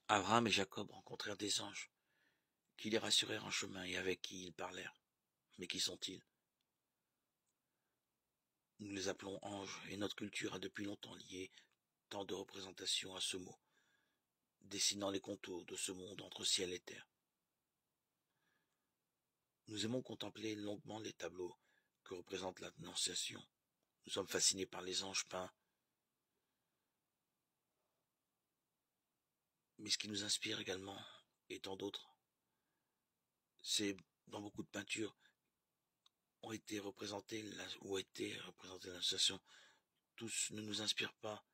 Abraham et Jacob rencontrèrent des anges, qui les rassurèrent en chemin et avec qui ils parlèrent. Mais qui sont-ils? Nous les appelons anges, et notre culture a depuis longtemps lié tant de représentations à ce mot, dessinant les contours de ce monde entre ciel et terre. Nous aimons contempler longuement les tableaux que représente l'Annonciation. Nous sommes fascinés par les anges peints. Mais ce qui nous inspire également, et tant d'autres, c'est dans beaucoup de peintures ont été représentées l'Annonciation. Tous ne nous inspirent pas,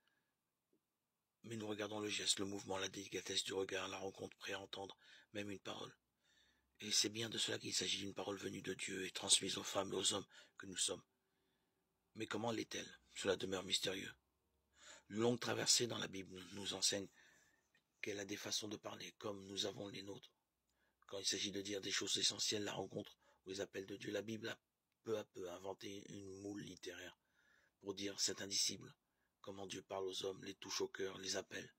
mais nous regardons le geste, le mouvement, la délicatesse du regard, la rencontre prêt à entendre même une parole. Et c'est bien de cela qu'il s'agit, d'une parole venue de Dieu et transmise aux femmes et aux hommes que nous sommes. Mais comment l'est-elle? Cela demeure mystérieux. Une longue traversée dans la Bible nous enseigne qu'elle a des façons de parler, comme nous avons les nôtres. Quand il s'agit de dire des choses essentielles, la rencontre ou les appels de Dieu, la Bible a peu à peu inventé une moule littéraire pour dire c'est indicible, comment Dieu parle aux hommes, les touche au cœur, les appelle.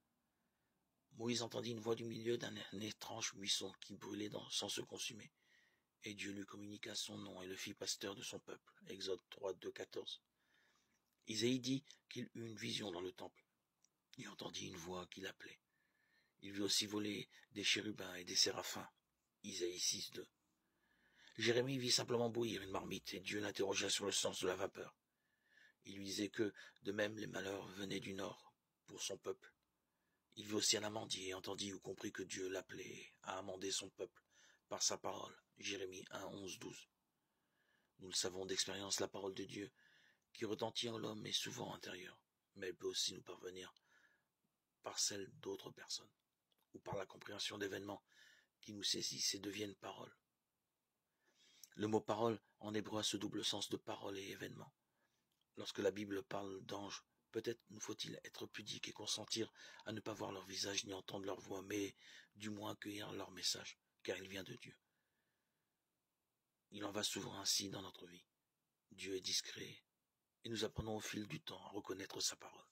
Moïse entendit une voix du milieu d'un étrange buisson qui brûlait sans se consumer. Et Dieu lui communiqua son nom et le fit pasteur de son peuple. Exode 3, 2, 14. Isaïe dit qu'il eut une vision dans le temple. Il entendit une voix qui l'appelait. Il vit aussi voler des chérubins et des séraphins. Isaïe 6, 2. Jérémie vit simplement bouillir une marmite et Dieu l'interrogea sur le sens de la vapeur. Il lui disait que, de même, les malheurs venaient du nord pour son peuple. Il vit aussi un amandier et entendit ou comprit que Dieu l'appelait à amender son peuple par sa parole. Jérémie 1, 11, 12. Nous le savons d'expérience, la parole de Dieu qui retentit en l'homme est souvent intérieure, mais elle peut aussi nous parvenir par celle d'autres personnes, ou par la compréhension d'événements qui nous saisissent et deviennent paroles. Le mot parole en hébreu a ce double sens de parole et événement. Lorsque la Bible parle d'anges, peut-être nous faut-il être pudique et consentir à ne pas voir leur visage ni entendre leur voix, mais du moins accueillir leur message, car il vient de Dieu. Il en va souvent ainsi dans notre vie. Dieu est discret, et nous apprenons au fil du temps à reconnaître sa parole.